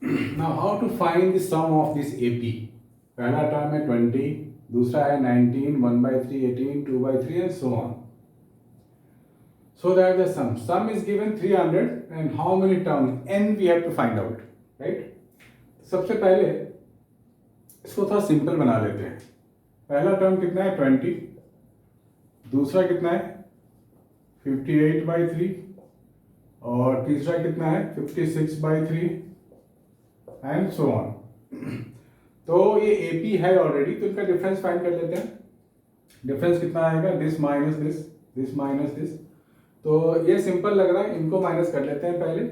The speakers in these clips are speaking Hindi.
Now how to find the sum of this AP. पहला टर्म है 20, दूसरा है 19, 1/3 18, 2/3 and so on, so that the sum is given 300 and how many terms n we have to find out, right? सबसे पहले इसको थोड़ा सिंपल बना लेते हैं। पहला टर्म कितना है 20, दूसरा कितना है 58/3 और तीसरा कितना है 56/3 एंड सो ऑन। तो ये AP है ऑलरेडी, तो इनका डिफरेंस फाइंड कर लेते हैं। डिफरेंस कितना आएगा, this minus this, this minus this. तो ये सिंपल लग रहा है, इनको माइनस कर लेते हैं पहले।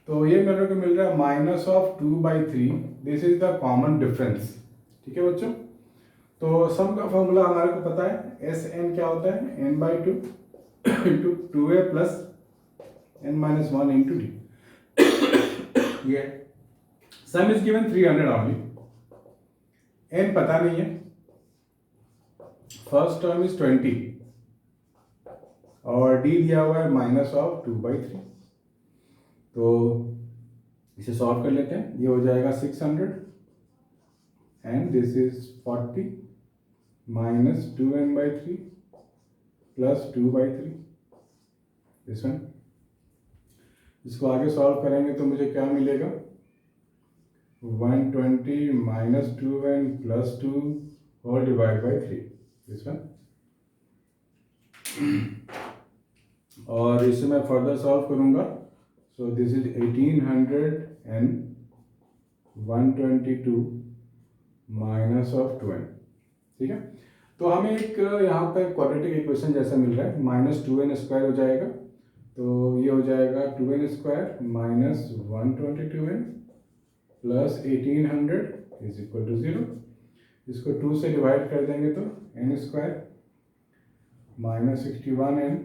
तो ये मेरे को मिल रहा है -2/3, this is the common difference. ठीक है बच्चों, तो सम का फॉर्मूला हमारे को पता है, SN क्या होता है n/2 into 2a plus n-1 into d। ये सम इज गिवन 300 ऑनली, n पता नहीं है। फर्स्ट टर्म इज 20 और d दिया हुआ है -2/3। तो इसे सॉल्व कर लेते हैं। ये हो जाएगा 600 and this is 40 minus 2n/3 plus 2/3 this one. इसको आगे सॉल्व करेंगे तो मुझे क्या मिलेगा, 120 minus 2n plus 2 whole divide by 3 this one. और इसे मैं फर्दर सॉल्व करूंगा। So this is 1800 and 122 minus of 2n। ठीक है, तो हमें एक यहाँ पर क्वाड्रेटिक इक्वेशन जैसा मिल रहा है, -2n² हो जाएगा। तो ये हो जाएगा 2n² minus 122n plus 1800 is equal to 0। इसको 2 से डिवाइड कर देंगे तो n² minus 61n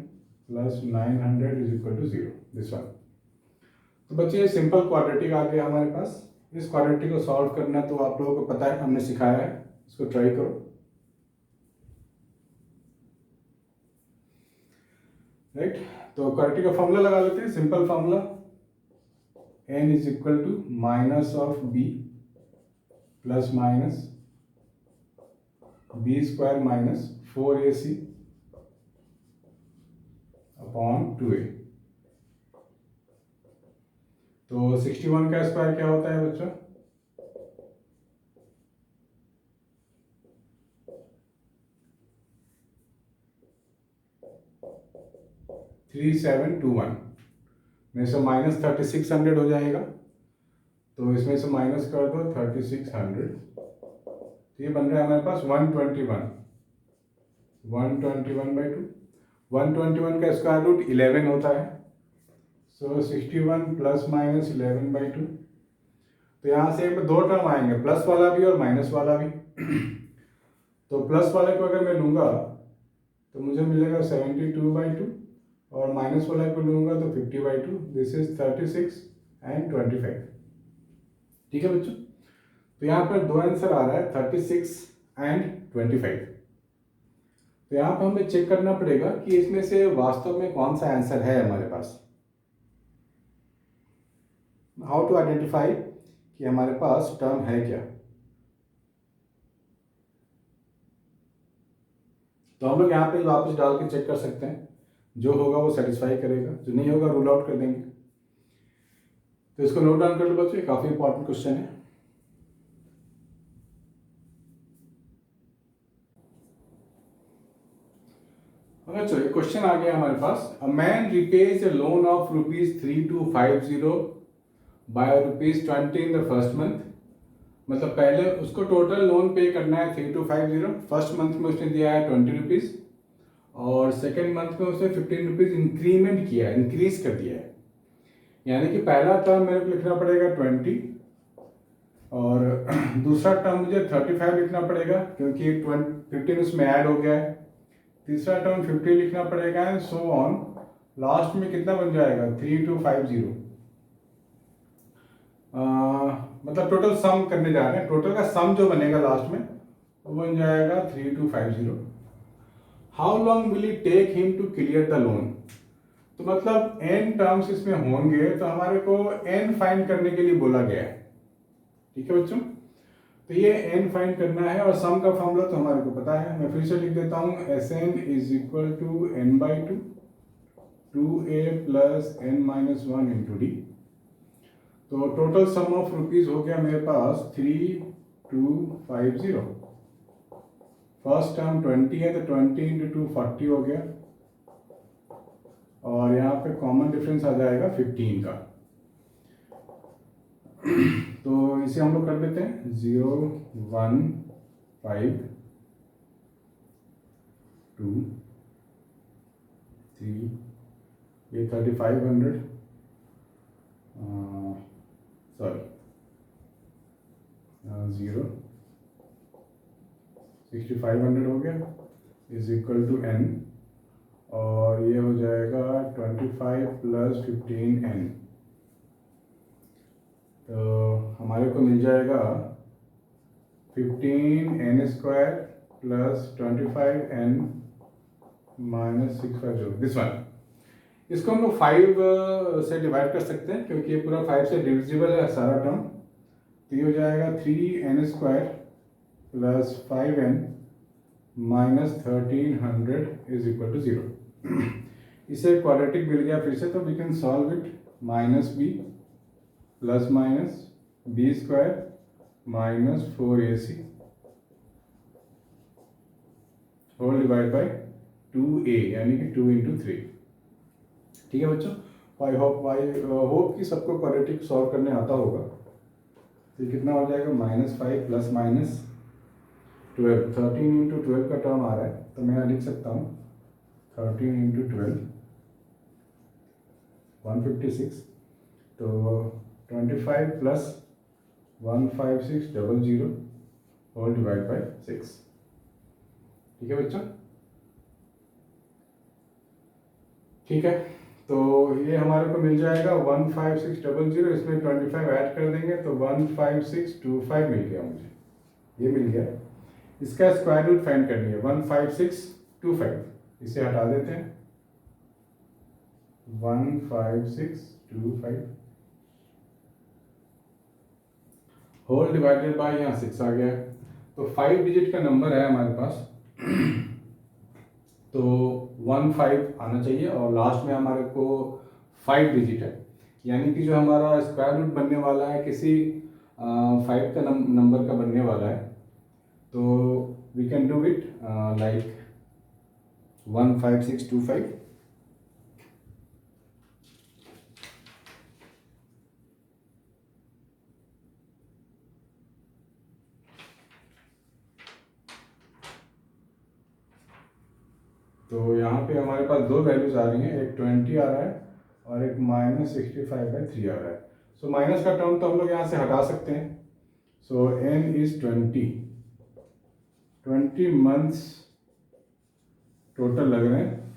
plus 900 is equal to 0 this one. तो बच्चे, सिंपल क्वाड्रेटिक आ गया हमारे पास। इस क्वाड्रेटिक को सॉल्व करना तो आप लोगों को पता है, हमने सिखाया है, इसको ट्राई करो। राइट, तो क्वाड्रेटिक का फॉर्मूला लगा लेते हैं, simple formula, n is equal to minus of b plus minus b² minus 4ac upon 2a। तो 61 का स्क्वायर क्या होता है बच्चों, 3721 में से माइनस 3600 हो जाएगा। तो इसमें से माइनस कर दो 3600, तो ये बन रहा है हमारे पास 121/2। 121 का स्क्वायर रूट 11 होता है। सो 61 प्लस माइनस 11/2। तो यहाँ से दो टर्म आएंगे, प्लस वाला भी और माइनस वाला भी। तो प्लस वाले को अगर मैं लूँगा तो मुझे मिलेगा 72/2 और माइनस वाला को लूँगा तो 50/2। This is 36 and 25। ठीक है बच्चों, तो यहाँ पर दो आंसर आ रहा है, 36 एंड 25। तो यहाँ पर हमें चेक करना पड़ेगा कि इसमें से वास्तव में कौन सा आंसर है हमारे पास। हाउ टू आइडेंटिफाई कि हमारे पास टर्म है क्या। तो हम लोग यहाँ पे वापस डाल के चेक कर सकते हैं, जो होगा वो सेटिस्फाई करेगा, जो नहीं होगा रूल आउट कर देंगे। तो इसको नोट डाउन कर लो बच्चों, काफी इंपॉर्टेंट क्वेश्चन है। अच्छा, एक क्वेश्चन आ गया हमारे पास। A man repays a loan of ₹3250 by ₹20 in the first month. मतलब पहले उसको टोटल लोन पे करना है 3250। फर्स्ट मंथ में उसने दिया है ₹20 और सेकेंड मंथ में उसने ₹15 इंक्रीमेंट किया है, इंक्रीज कर दिया है। यानी कि पहला टर्म मेरे को लिखना पड़ेगा 20 और दूसरा टर्म मुझे 35 लिखना पड़ेगा क्योंकि 15 उसमें ऐड हो गया है। तीसरा टर्म 50 लिखना पड़ेगा एंड सो ऑन। लास्ट में कितना बन जाएगा 3250। मतलब टोटल सम करने जा रहे हैं, टोटल का सम जो बनेगा लास्ट में वो बन जाएगा 3250। How long will it take him to clear the loan. तो मतलब n टर्म्स इसमें होंगे, तो हमारे को n फाइंड करने के लिए बोला गया है। ठीक है बच्चों, तो ये n फाइंड करना है और सम का फॉर्मूला तो हमारे को पता है, मैं फिर से लिख देता हूँ Sn is equal to n/2 2a plus n-1 into d. तो टोटल सम ऑफ रुपीज हो गया मेरे पास 3250। फर्स्ट टर्म 20 है तो 20 इंटू 2 40 हो गया, और यहाँ पे कॉमन डिफरेंस आ जाएगा 15 का। तो इसे हम लोग कर देते हैं 0 1 5 2 3, ये 3500 सॉरी 0 6500 हो गया इज इक्वल टू n, और ये हो जाएगा 25 प्लस 15n, तो हमारे को मिल जाएगा 15n² plus 25n minus 650, this one. इसको हम लोग 5 से डिवाइड कर सकते हैं क्योंकि ये पूरा 5 से डिविजिबल है सारा टर्म, तो ये हो जाएगा 3n² plus 5n minus 1300 is equal to 0। इसे क्वाड्रेटिक मिल गया फिर से, तो we can solve it. Minus b plus minus b² minus 4ac whole divide by 2a, यानी कि 2 इंटू 3। ठीक है बच्चों, आई होप कि सबको क्वाड्रेटिक सॉल्व करने आता होगा। तो कितना हो जाएगा -5 प्लस माइनस 12, 13 इंटू 12 का टर्म आ रहा है, तो मैं यहाँ लिख सकता हूँ 13 इंटू 12 156, तो 25 प्लस 15600 होल डिवाइड बाय 6। ठीक है बच्चों, ठीक है, तो ये हमारे को मिल जाएगा 15600, इसमें 25 ऐड कर देंगे तो 15625 मिल गया मुझे, ये मिल गया। इसका स्क्वायर रूट फाइंड करनी है 15625, इसे हटा देते हैं 15625 होल डिवाइडेड बाय यहाँ 6 आ गया, तो 5 डिजिट का नंबर है हमारे पास, तो 15 आना चाहिए, और लास्ट में हमारे को 5 डिजिट है, यानी कि जो हमारा स्क्वायर रूट बनने वाला है किसी 5 का नंबर का बनने वाला है, तो we can do it like 15625। तो यहाँ पे हमारे पास दो वैल्यूज आ रही हैं, एक 20 आ रहा है और एक -65/3 आ रहा है। सो माइनस का टर्म तो हम लोग यहाँ से हटा सकते हैं, सो n इज 20 मंथ्स टोटल लग रहे हैं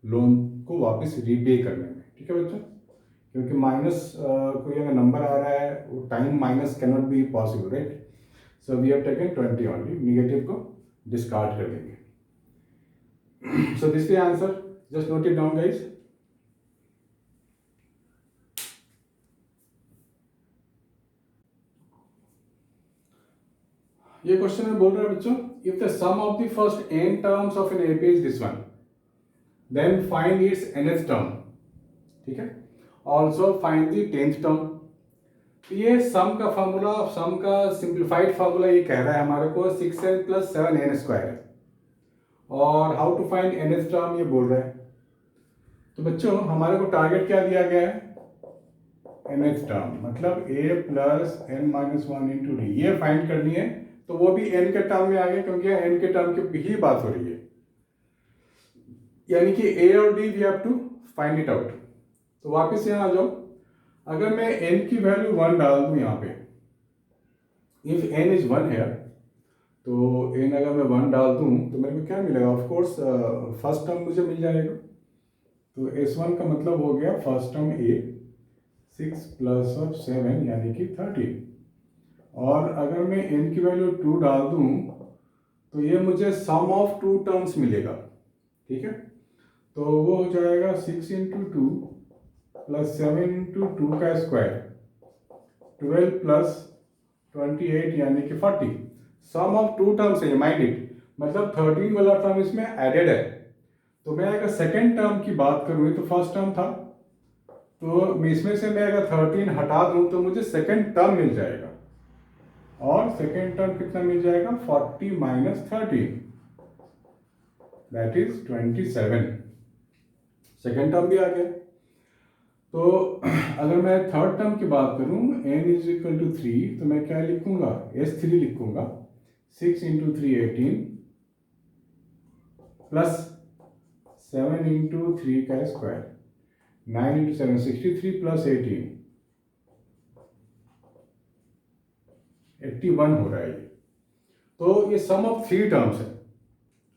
लोन को वापस रीपे करने में। ठीक है बच्चों, क्योंकि माइनस कोई अगर नंबर आ रहा है वो time minus can not be possible, right, so we have taken 20 only, negative को डिस्कार्ड कर देंगे। So this is the answer, just note it down guys। ये क्वेश्चन में बोल रहा है बच्चों, if the sum of the first n terms of an AP is this one, then find its nth term। ठीक है, also find the 10th term। तो ये सम का फॉर्मूला, सम का सिंप्लीफाइड फॉर्मूला ये कह रहा है हमारे को 6n प्लस 7n² है, और how to find nth term ये बोल रहा है। तो बच्चों हमारे को टारगेट क्या दिया गया है, nth टर्म, मतलब a plus n-1 into D, ये फाइंड करनी है, तो वो भी n के टर्म में आ गया क्योंकि n के टर्म की ही बात हो रही है, यानी कि a और d we have to find it out. तो वापस यहाँ आ जाओ, अगर मैं n की वैल्यू 1 डाल दूं यहाँ पे, इफ n इज 1 है, तो n अगर मैं 1 डाल दूं तो मेरे को क्या मिलेगा, ऑफ कोर्स फर्स्ट टर्म मुझे मिल जाएगा, तो s1 का मतलब हो गया फर्स्ट टर्म a 6 प्लस 7 यानी कि 13, और अगर मैं n की वैल्यू 2 डाल दूं तो ये मुझे सम ऑफ 2 टर्म्स मिलेगा। ठीक है, तो वो हो जाएगा 6 इंटू 2 प्लस 7 इंटू 2 का स्क्वायर 12 प्लस 28 यानी कि 40। सम ऑफ टू टर्म्स है, माइंड इट, मतलब 13 वाला टर्म इसमें एडेड है। तो मैं अगर सेकेंड टर्म की बात करूँ, तो फर्स्ट टर्म था, तो इसमें से मैं अगर 13 हटा दूं तो मुझे सेकेंड टर्म मिल जाएगा, और सेकेंड टर्म कितना मिल जाएगा, 40 minus 13, that is 27। Second term भी आ गया। तो अगर मैं थर्ड टर्म की बात करूं, n इज इक्वल टू 3, तो मैं क्या लिखूंगा, S3 लिखूंगा। 6 इंटू 3 18 प्लस 7 इंटू 3 का स्क्वायर, 9 इंटू 7 63 प्लस 18 81 हो रहा है ये। तो ये सम ऑफ थ्री टर्म्स है,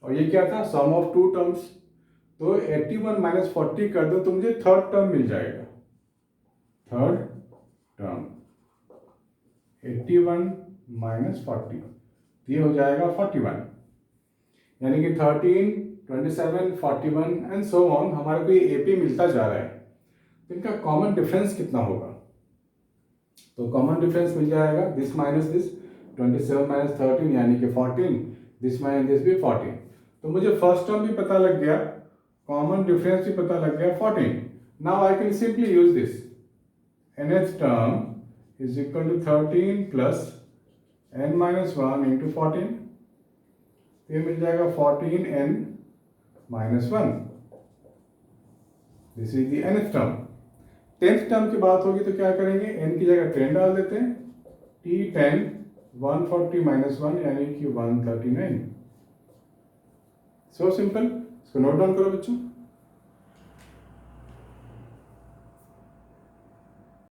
और ये क्या था, सम ऑफ टू टर्म्स। तो 81 माइनस 40 कर दो तो मुझे थर्ड टर्म मिल जाएगा। थर्ड टर्म 81 माइनस 40, ये हो जाएगा 41, यानी कि 13, 27, 41 एंड सो ऑन, हमारे को ये एपी मिलता जा रहा है। तो इनका कॉमन डिफरेंस कितना होगा, तो कॉमन डिफरेंस मिल जाएगा दिस माइनस दिस, 27 माइनस 13 यानी कि 14, दिस माइनस दिस भी 14। तो मुझे फर्स्ट टर्म भी पता लग गया, कॉमन डिफरेंस भी पता लग गया 14। Now I can simply use this, nth term is equal to 13 plus n minus 1 into 14, ये मिल जाएगा 14n minus 1, this is the nth term. 10th term की बात होगी तो क्या करेंगे, n की जगह 10 डाल देते हैं, t10 140 माइनस 1 यानी कि 139। सो सिंपल, इसको नोट डाउन करो बच्चों।